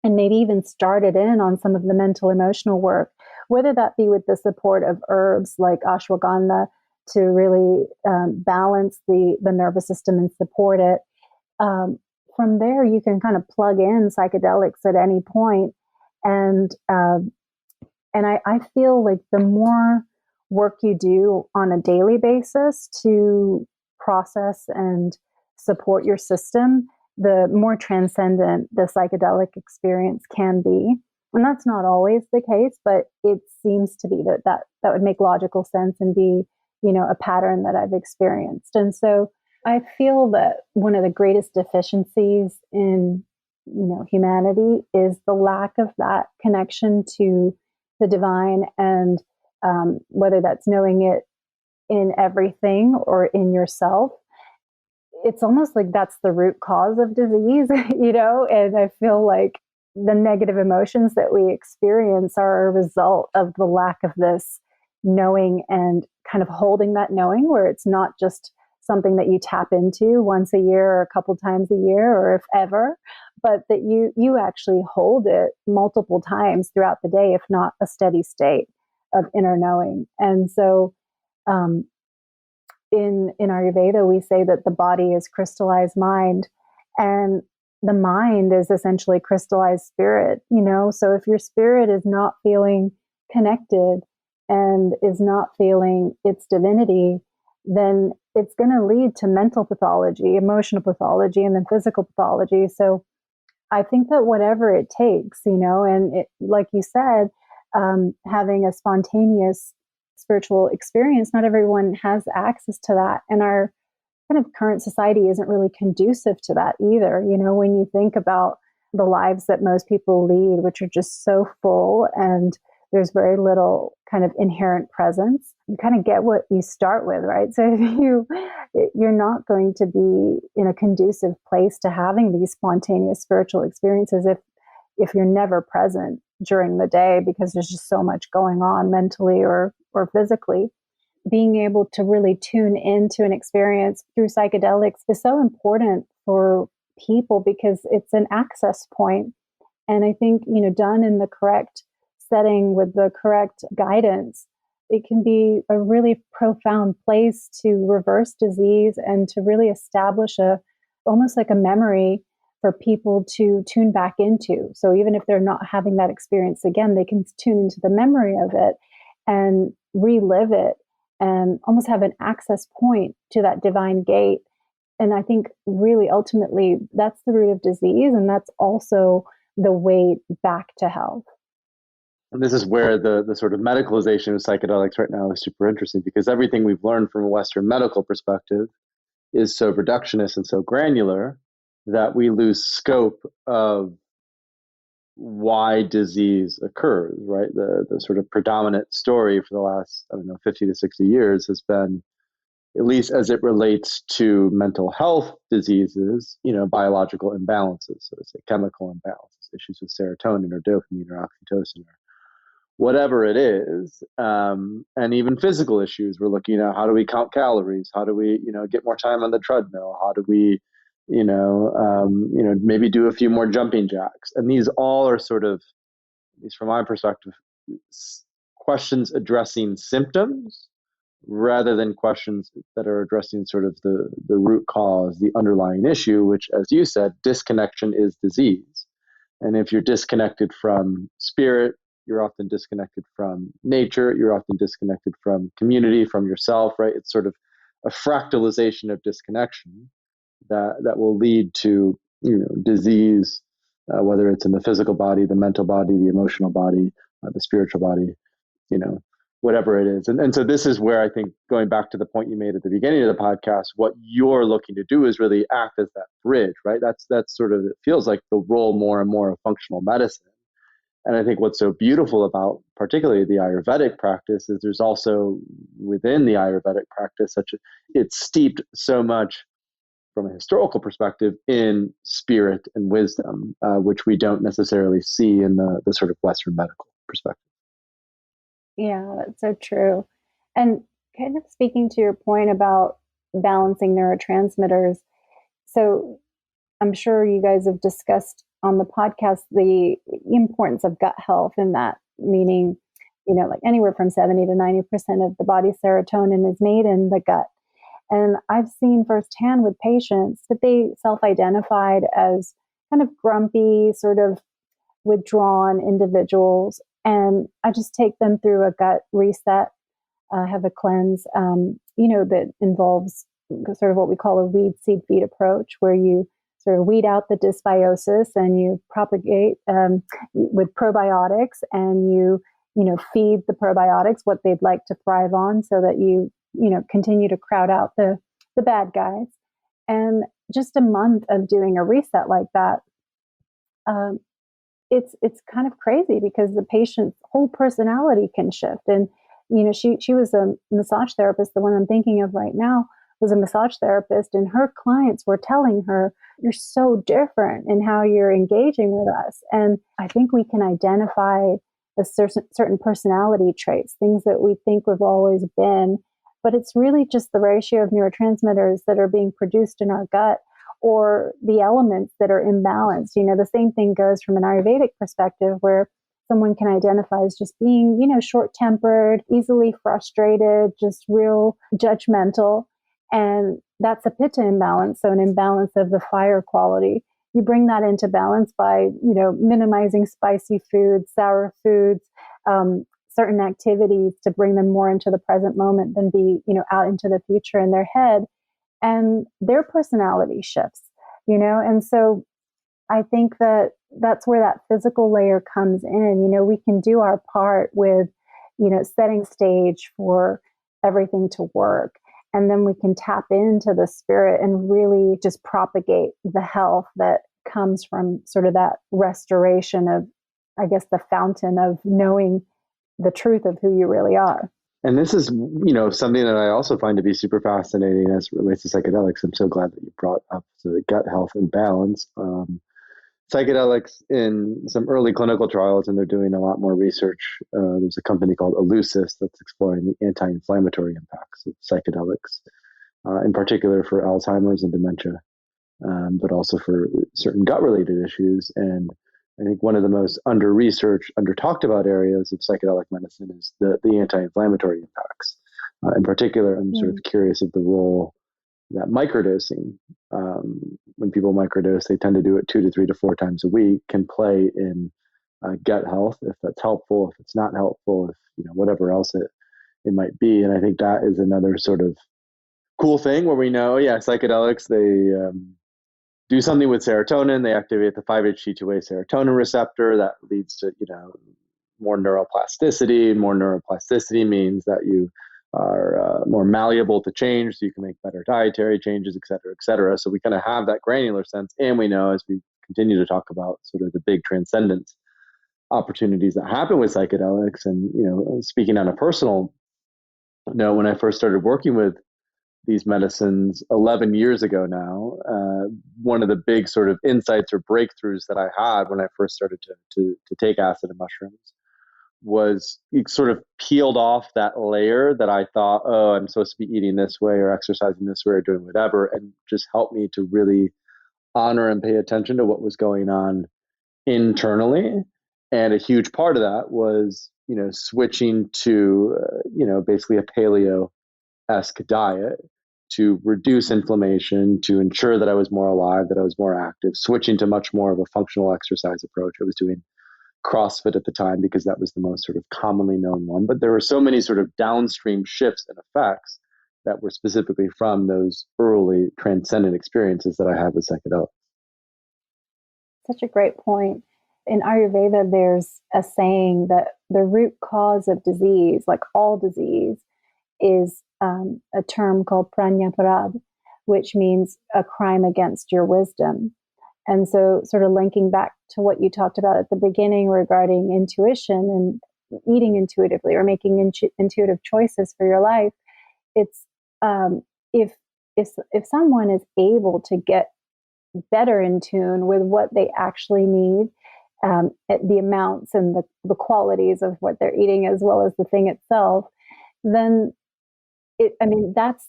and maybe even started in on some of the mental emotional work, whether that be with the support of herbs like ashwagandha to really balance the nervous system and support it, from there you can kind of plug in psychedelics at any point. And I feel like the more work you do on a daily basis to process and support your system, the more transcendent the psychedelic experience can be. And that's not always the case, but it seems to be that would make logical sense and be, a pattern that I've experienced. And so I feel that one of the greatest deficiencies in, humanity is the lack of that connection to the divine, and whether that's knowing it in everything or in yourself. It's almost like that's the root cause of disease, and I feel like the negative emotions that we experience are a result of the lack of this knowing and kind of holding that knowing, where it's not just something that you tap into once a year or a couple times a year or if ever, but that you actually hold it multiple times throughout the day, if not a steady state of inner knowing. And so in Ayurveda, we say that the body is crystallized mind, and the mind is essentially crystallized spirit, So if your spirit is not feeling connected and is not feeling its divinity, then it's going to lead to mental pathology, emotional pathology, and then physical pathology. So I think that whatever it takes, and it, like you said, having a spontaneous spiritual experience, not everyone has access to that. And our kind of current society isn't really conducive to that either. When you think about the lives that most people lead, which are just so full and there's very little kind of inherent presence, you kind of get what you start with, right? So if you're not going to be in a conducive place to having these spontaneous spiritual experiences if you're never present during the day, because there's just so much going on mentally or physically. Being able to really tune into an experience through psychedelics is so important for people because it's an access point. And I think, done in the correct setting with the correct guidance, it can be a really profound place to reverse disease and to really establish almost like a memory for people to tune back into. So even if they're not having that experience again, they can tune into the memory of it and relive it and almost have an access point to that divine gate. And I think really ultimately that's the root of disease, and that's also the way back to health. And this is where the sort of medicalization of psychedelics right now is super interesting, because everything we've learned from a Western medical perspective is so reductionist and so granular that we lose scope of why disease occurs, right? The sort of predominant story for the last, 50 to 60 years has been, at least as it relates to mental health diseases, biological imbalances. So it's chemical imbalances, issues with serotonin or dopamine or oxytocin or whatever it is. And even physical issues. We're looking at how do we count calories? How do we, get more time on the treadmill? How do we, maybe do a few more jumping jacks? And these all are sort of, at least from my perspective, questions addressing symptoms rather than questions that are addressing sort of the root cause, the underlying issue, which, as you said, disconnection is disease. And if you're disconnected from spirit, you're often disconnected from nature, you're often disconnected from community, from yourself, right? It's sort of a fractalization of disconnection that will lead to disease, whether it's in the physical body, the mental body, the emotional body, the spiritual body, whatever it is. And so this is where I think, going back to the point you made at the beginning of the podcast, what you're looking to do is really act as that bridge, right? That's sort of, it feels like the role more and more of functional medicine. And I think what's so beautiful about particularly the Ayurvedic practice is there's also within the Ayurvedic practice it's steeped so much from a historical perspective in spirit and wisdom, which we don't necessarily see in the sort of Western medical perspective. Yeah, that's so true. And kind of speaking to your point about balancing neurotransmitters, so I'm sure you guys have discussed on the podcast the importance of gut health in that, meaning, like anywhere from 70 to 90% of the body's serotonin is made in the gut. And I've seen firsthand with patients that they self-identified as kind of grumpy, sort of withdrawn individuals. And I just take them through a gut reset, have a cleanse, that involves sort of what we call a weed, seed, feed approach, where you sort of weed out the dysbiosis and you propagate with probiotics, and you feed the probiotics what they'd like to thrive on, so that you continue to crowd out the bad guys. And just a month of doing a reset like that, it's kind of crazy, because the patient's whole personality can shift. And she was a massage therapist. The one I'm thinking of right now was a massage therapist, and her clients were telling her, "You're so different in how you're engaging with us." And I think we can identify a certain personality traits, things that we think we've always been, but it's really just the ratio of neurotransmitters that are being produced in our gut, or the elements that are imbalanced. The same thing goes from an Ayurvedic perspective, where someone can identify as just being, short-tempered, easily frustrated, just real judgmental. And that's a Pitta imbalance, so an imbalance of the fire quality. You bring that into balance by, minimizing spicy foods, sour foods, certain activities to bring them more into the present moment than be, out into the future in their head. And their personality shifts, and so I think that's where that physical layer comes in. We can do our part with, setting stage for everything to work. And then we can tap into the spirit and really just propagate the health that comes from sort of that restoration of, I guess, the fountain of knowing the truth of who you really are. And this is, something that I also find to be super fascinating as it relates to psychedelics. I'm so glad that you brought up the gut health and balance. Psychedelics in some early clinical trials, and they're doing a lot more research. There's a company called Eleusis that's exploring the anti-inflammatory impacts of psychedelics, in particular for Alzheimer's and dementia, but also for certain gut-related issues. And I think one of the most under-researched, under-talked about areas of psychedelic medicine is the anti-inflammatory impacts. In particular, I'm sort of curious of the role that microdosing, when people microdose, they tend to do it 2 to 3 to 4 times a week, can play in gut health, if that's helpful, if it's not helpful, if whatever else it might be. And I think that is another sort of cool thing where we know, psychedelics, they do something with serotonin. They activate the 5-HT2A serotonin receptor that leads to more neuroplasticity. More neuroplasticity means that you are more malleable to change, so you can make better dietary changes, et cetera, et cetera. So we kind of have that granular sense, and we know, as we continue to talk about sort of the big transcendence opportunities that happen with psychedelics. And speaking on a personal note, when I first started working with these medicines 11 years ago now, one of the big sort of insights or breakthroughs that I had when I first started to take acid and mushrooms was it sort of peeled off that layer that I thought, oh, I'm supposed to be eating this way or exercising this way or doing whatever, and just helped me to really honor and pay attention to what was going on internally. And a huge part of that was, switching to, basically a paleo-esque diet to reduce inflammation, to ensure that I was more alive, that I was more active, switching to much more of a functional exercise approach. I was doing CrossFit at the time because that was the most sort of commonly known one. But there were so many sort of downstream shifts and effects that were specifically from those early transcendent experiences that I had with psychedelics. Such a great point. In Ayurveda, there's a saying that the root cause of disease, like all disease, is a term called pranyaparad, which means a crime against your wisdom. And so, sort of linking back to what you talked about at the beginning regarding intuition and eating intuitively or making intuitive choices for your life, it's if someone is able to get better in tune with what they actually need, the amounts and the qualities of what they're eating, as well as the thing itself, then that's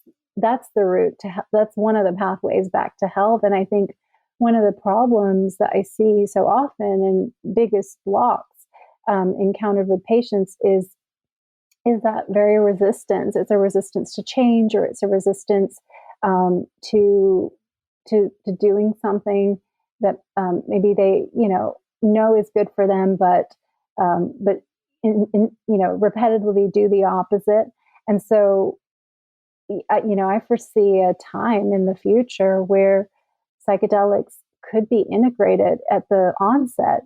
the route to that's one of the pathways back to health. And I think one of the problems that I see so often and biggest blocks encountered with patients is that very resistance. It's a resistance to change, or it's a resistance to doing something that maybe they know is good for them, but repetitively do the opposite. And so I foresee a time in the future where psychedelics could be integrated at the onset,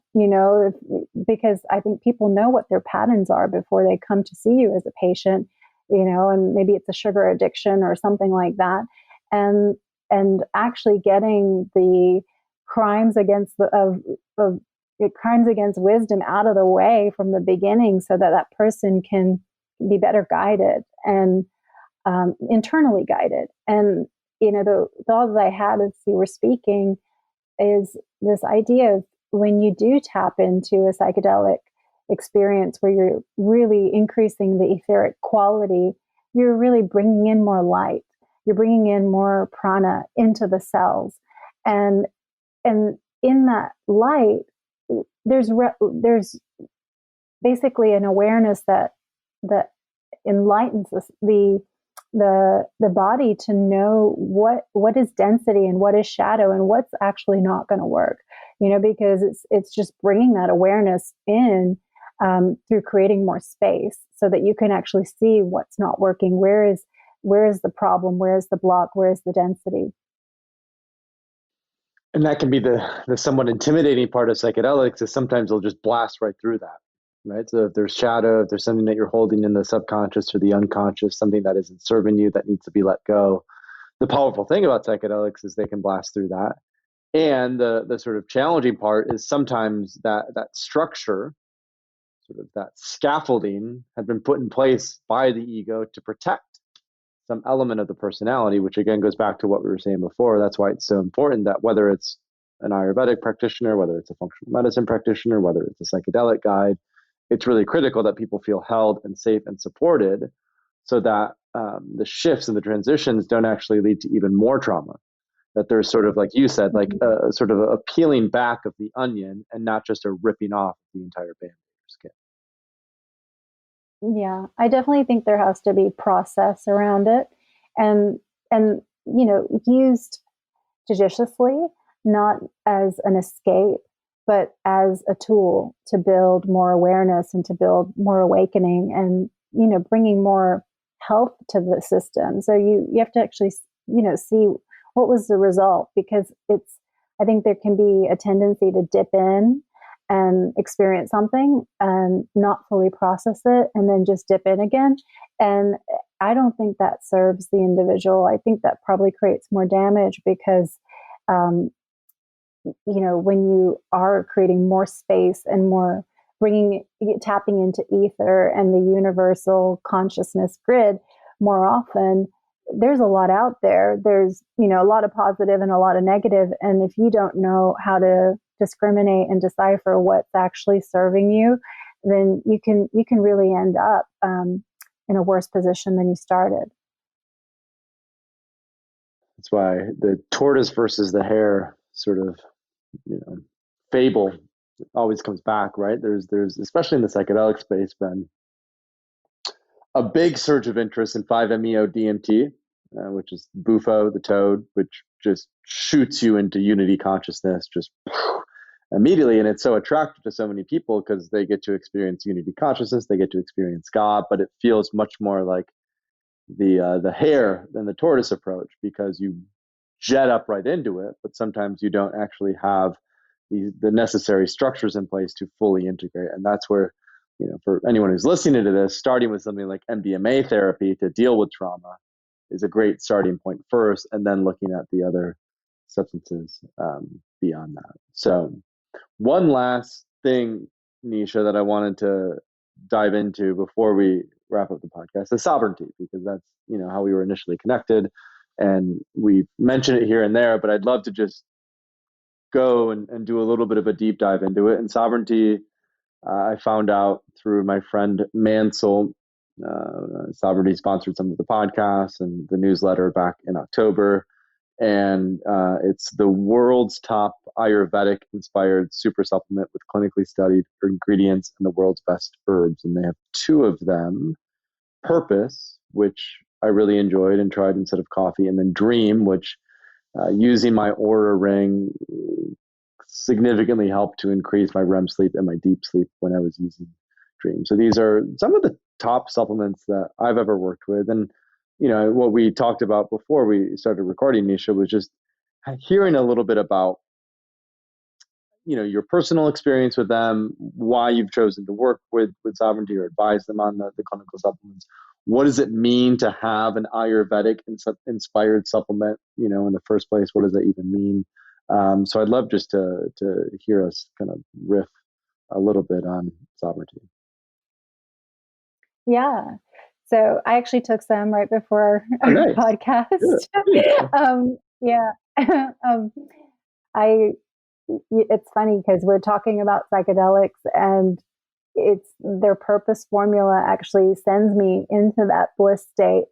because I think people know what their patterns are before they come to see you as a patient, and maybe it's a sugar addiction or something like that. And actually getting the crimes against crimes against wisdom out of the way from the beginning, so that person can be better guided and internally guided. And the thought that I had as you were speaking is this idea of when you do tap into a psychedelic experience where you're really increasing the etheric quality, you're really bringing in more light. You're bringing in more prana into the cells, and in that light, there's basically an awareness that enlightens the body to know what is density and what is shadow and what's actually not going to work. Because it's just bringing that awareness in through creating more space, so that you can actually see what's not working. Where is the problem? Where is the block? Where is the density? And that can be the somewhat intimidating part of psychedelics, is sometimes they'll just blast right through that, right? So if there's shadow, if there's something that you're holding in the subconscious or the unconscious, something that isn't serving you, that needs to be let go. The powerful thing about psychedelics is they can blast through that. And the sort of challenging part is sometimes that structure, sort of that scaffolding, had been put in place by the ego to protect some element of the personality, which again goes back to what we were saying before. That's why it's so important that whether it's an Ayurvedic practitioner, whether it's a functional medicine practitioner, whether it's a psychedelic guide, it's really critical that people feel held and safe and supported, so that the shifts and the transitions don't actually lead to even more trauma. That there's sort of, like you said, like a sort of a peeling back of the onion and not just a ripping off the entire band of skin. Yeah, I definitely think there has to be process around it, and used judiciously, not as an escape, but as a tool to build more awareness and to build more awakening, and bringing more health to the system. So you have to actually see what was the result, because I think there can be a tendency to dip in and experience something and not fully process it, and then just dip in again. And I don't think that serves the individual. I think that probably creates more damage, because, when you are creating more space and more tapping into ether and the universal consciousness grid more often, there's a lot out there. There's, a lot of positive and a lot of negative. And if you don't know how to discriminate and decipher what's actually serving you, then you can really end up in a worse position than you started. That's why the tortoise versus the hare sort of fable always comes back, right? There's especially in the psychedelic space been a big surge of interest in 5-MeO-DMT, which is Bufo, the toad, which just shoots you into unity consciousness just immediately. And it's so attractive to so many people because they get to experience unity consciousness, they get to experience God, but it feels much more like the hare than the tortoise approach, because you jet up right into it, but sometimes you don't actually have the necessary structures in place to fully integrate. And that's where, for anyone who's listening to this, starting with something like MDMA therapy to deal with trauma is a great starting point first, and then looking at the other substances beyond that. So one last thing, Nisha, that I wanted to dive into before we wrap up the podcast is sovereignty, because that's, how we were initially connected, and we mentioned it here and there, but I'd love to just go and do a little bit of a deep dive into it. And sovereignty, I found out through my friend Mansell. Sovereignty sponsored some of the podcasts and the newsletter back in October. And it's the world's top Ayurvedic inspired super supplement with clinically studied ingredients and the world's best herbs. And they have two of them: Purpose, which I really enjoyed and tried instead of coffee, and then Dream, which using my Aura ring significantly helped to increase my REM sleep and my deep sleep when I was using Dream. So these are some of the top supplements that I've ever worked with. And what we talked about before we started recording, Nisha, was just hearing a little bit about your personal experience with them, why you've chosen to work with Sovereignty or advise them on the clinical supplements. What does it mean to have an Ayurvedic inspired supplement, in the first place? What does that even mean? So I'd love just to hear us kind of riff a little bit on Sovereignty. Yeah. So I actually took some right before our nice. podcast. It's funny because we're talking about psychedelics, and their Purpose formula actually sends me into that bliss state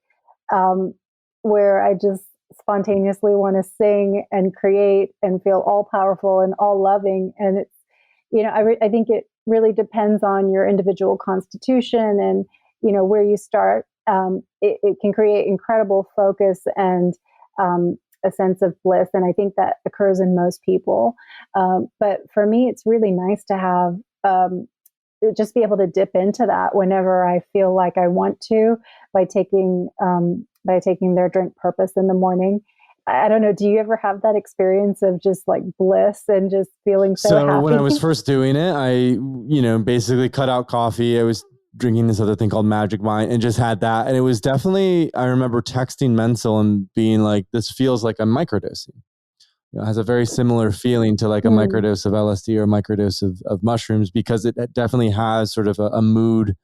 where I just spontaneously want to sing and create and feel all powerful and all loving. And it's, I think it really depends on your individual constitution and, where you start. It can create incredible focus and a sense of bliss. And I think that occurs in most people. But for me, it's really nice to have just be able to dip into that whenever I feel like I want to, by taking their drink Purpose in the morning. I don't know. Do you ever have that experience of just like bliss and just feeling so happy? When I was first doing it, I, basically cut out coffee. I was drinking this other thing called Magic Wine and just had that. And it was definitely, I remember texting Menzel and being like, this feels like I'm microdosing. It has a very similar feeling to like a microdose of LSD or a microdose of mushrooms, because it definitely has sort of a mood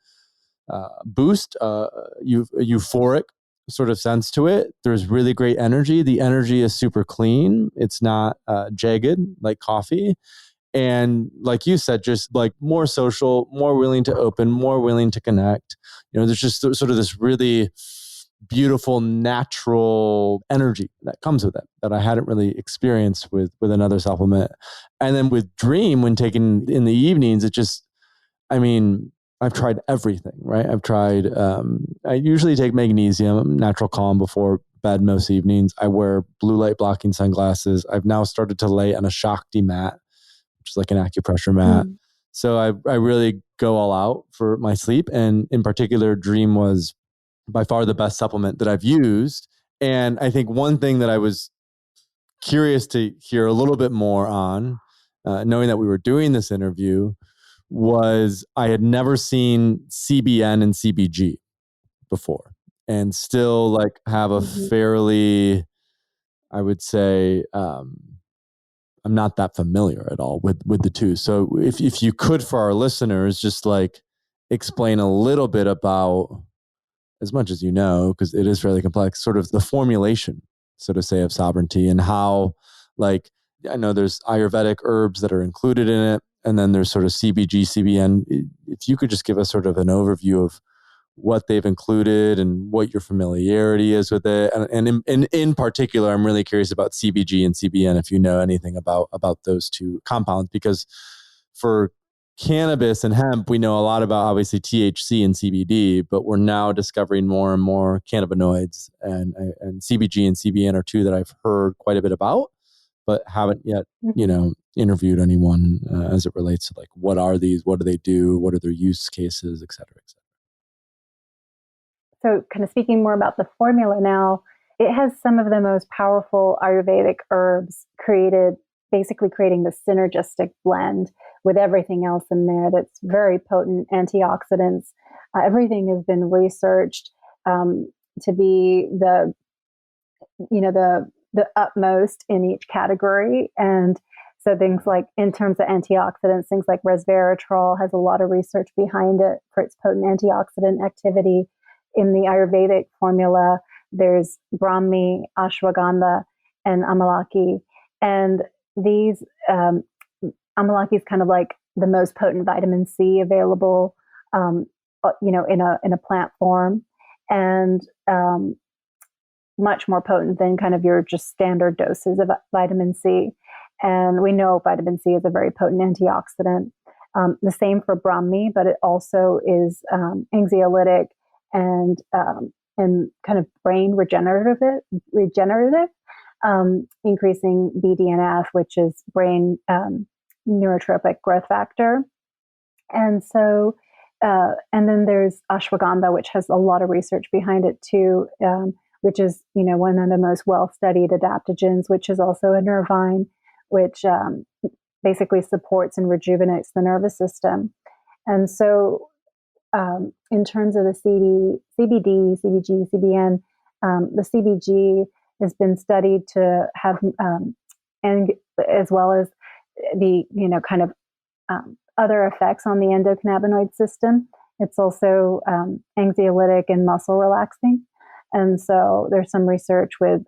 boost, euphoric sort of sense to it. There's really great energy. The energy is super clean. It's not jagged like coffee. And like you said, just like more social, more willing to open, more willing to connect. There's just sort of this really beautiful, natural energy that comes with it that I hadn't really experienced with another supplement. And then with Dream, when taken in the evenings, I've tried everything, right? I've tried, I usually take magnesium, natural calm before bed most evenings. I wear blue light blocking sunglasses. I've now started to lay on a Shakti mat, which is like an acupressure mat. So I really go all out for my sleep. And in particular, Dream was by far the best supplement that I've used. And I think one thing that I was curious to hear a little bit more on, knowing that we were doing this interview, was I had never seen CBN and CBG before, and still like have a fairly, I would say, I'm not that familiar at all with the two. So if you could, for our listeners, just like explain a little bit about, as much as because it is fairly complex, sort of the formulation, so to say, of Sovereignty, and how, like, I know there's Ayurvedic herbs that are included in it, and then there's sort of CBG, CBN. If you could just give us sort of an overview of what they've included and what your familiarity is with it. And in particular, I'm really curious about CBG and CBN, if you know anything about those two compounds, because for cannabis and hemp, we know a lot about obviously THC and CBD, but we're now discovering more and more cannabinoids, and CBG and CBN are two that I've heard quite a bit about, but haven't yet, interviewed anyone as it relates to like, what are these, what do they do, what are their use cases, et cetera, et cetera. So kind of speaking more about the formula now, it has some of the most powerful Ayurvedic herbs created, basically creating the synergistic blend with everything else in there that's very potent antioxidants. Everything has been researched to be the utmost in each category. And so things like, in terms of antioxidants, things like resveratrol has a lot of research behind it for its potent antioxidant activity. In the Ayurvedic formula, there's Brahmi, ashwagandha, and amalaki. And these, amalaki is kind of like the most potent vitamin C available, in a plant form, and much more potent than kind of your just standard doses of vitamin C. And we know vitamin C is a very potent antioxidant. The same for Brahmi, but it also is anxiolytic and kind of brain regenerative, increasing BDNF, which is brain neurotropic growth factor. And so, and then there's ashwagandha, which has a lot of research behind it too, which is, one of the most well-studied adaptogens, which is also a nervine, which basically supports and rejuvenates the nervous system. And so in terms of the CBD, CBG, CBN, the CBG has been studied to have, and as well as the, kind of other effects on the endocannabinoid system. It's also anxiolytic and muscle relaxing. And so there's some research with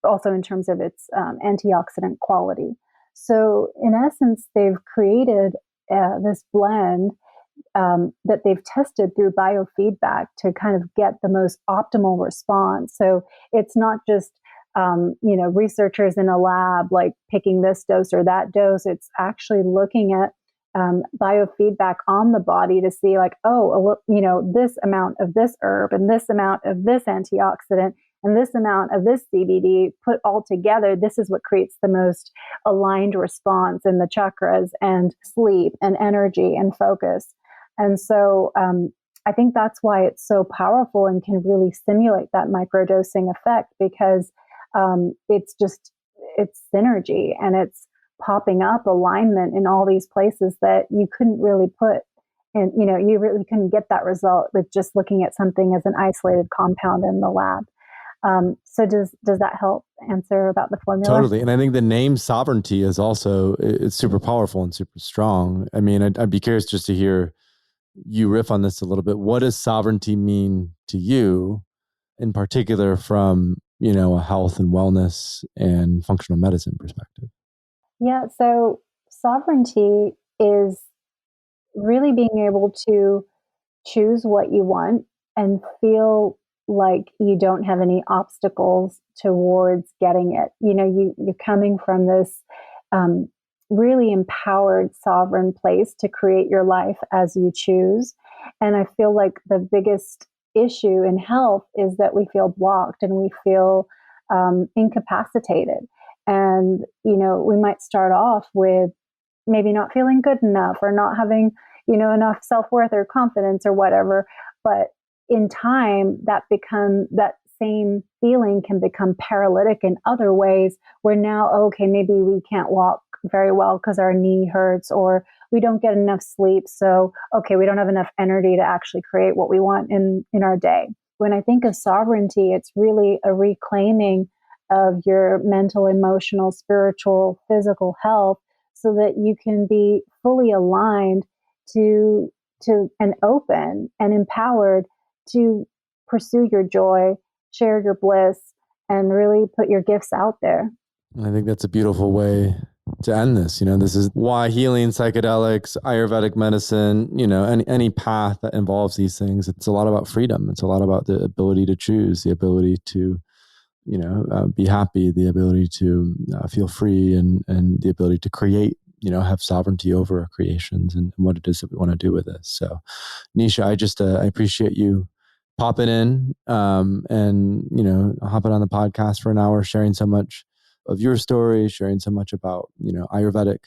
also in terms of its antioxidant quality. So in essence, they've created this blend that they've tested through biofeedback to kind of get the most optimal response. So it's not just, researchers in a lab like picking this dose or that dose. It's actually looking at biofeedback on the body to see like, this amount of this herb and this amount of this antioxidant and this amount of this CBD put all together, this is what creates the most aligned response in the chakras and sleep and energy and focus. And so I think that's why it's so powerful and can really stimulate that microdosing effect, because it's synergy and it's popping up alignment in all these places that you couldn't really put. And, you really couldn't get that result with just looking at something as an isolated compound in the lab. So does that help answer about the formula? Totally. And I think the name sovereignty is also, it's super powerful and super strong. I mean, I'd be curious just to hear you riff on this a little bit. What does sovereignty mean to you in particular from, a health and wellness and functional medicine perspective? Yeah. So sovereignty is really being able to choose what you want and feel like you don't have any obstacles towards getting it. You're coming from this really empowered, sovereign place to create your life as you choose. And I feel like the biggest issue in health is that we feel blocked and we feel incapacitated. And, we might start off with maybe not feeling good enough or not having, enough self-worth or confidence or whatever. But in time, that same feeling can become paralytic in other ways where now, okay, maybe we can't walk very well because our knee hurts, or we don't get enough sleep. So, okay, we don't have enough energy to actually create what we want in our day. When I think of sovereignty, it's really a reclaiming of your mental, emotional, spiritual, physical health so that you can be fully aligned to and open and empowered to pursue your joy, share your bliss, and really put your gifts out there. I think that's a beautiful way to end this. This is why healing, psychedelics, Ayurvedic medicine, any path that involves these things, it's a lot about freedom. It's a lot about the ability to choose, the ability to, be happy, the ability to feel free, and the ability to create, have sovereignty over our creations and what it is that we want to do with this. So Nisha, I appreciate you popping in and, hopping on the podcast for an hour, sharing so much of your story, sharing so much about, Ayurvedic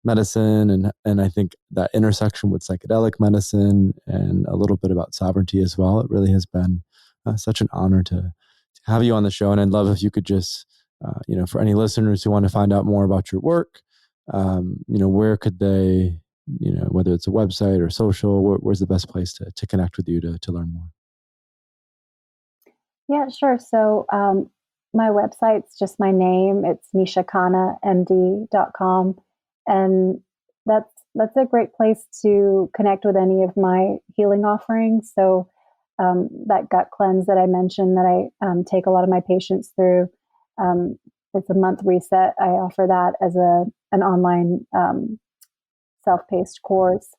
medicine and I think that intersection with psychedelic medicine and a little bit about sovereignty as well. It really has been such an honor to have you on the show. And I'd love if you could just, for any listeners who want to find out more about your work, where could they, whether it's a website or social, where's the best place to connect with you to learn more? Yeah, sure. So my website's just my name. It's nishakhanna.md.com. And that's a great place to connect with any of my healing offerings. So that gut cleanse that I mentioned that I take a lot of my patients through, it's a month reset. I offer that as an online self-paced course.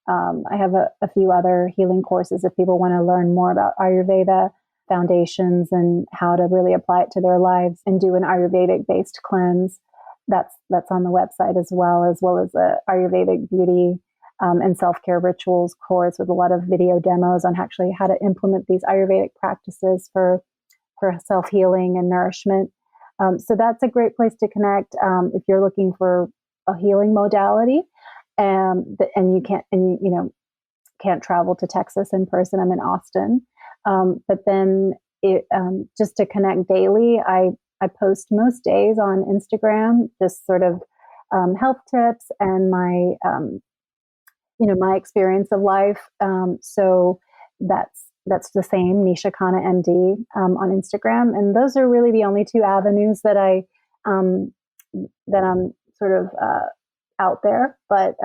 I have a few other healing courses if people want to learn more about Ayurveda foundations and how to really apply it to their lives and do an Ayurvedic based cleanse. That's on the website as well as a Ayurvedic beauty and self-care rituals course with a lot of video demos on actually how to implement these Ayurvedic practices for self-healing and nourishment. So that's a great place to connect if you're looking for a healing modality and you can't travel to Texas in person. I'm in Austin. But then just to connect daily, I post most days on Instagram, just sort of health tips and my my experience of life. So that's the same, Nisha Khanna MD on Instagram, and those are really the only two avenues that I'm sort of out there. But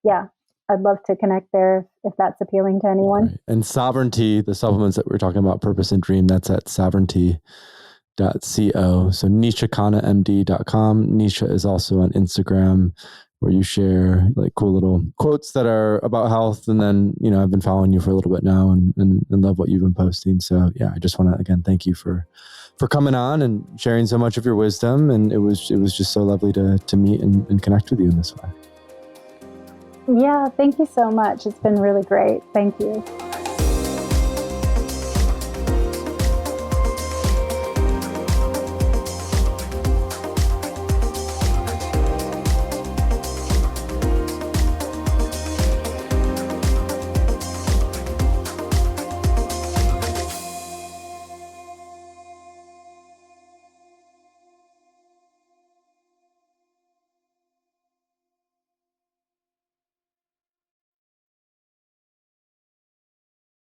yeah. I'd love to connect there if that's appealing to anyone. Right. And Sovereignty, the supplements that we're talking about, Purpose and Dream, that's at sovereignty.co. So nishakhanna.md.com. Nisha is also on Instagram, where you share like cool little quotes that are about health. And then, I've been following you for a little bit now and love what you've been posting. So yeah, I just want to, again, thank you for coming on and sharing so much of your wisdom. And it was just so lovely to meet and connect with you in this way. Yeah, thank you so much. It's been really great. Thank you.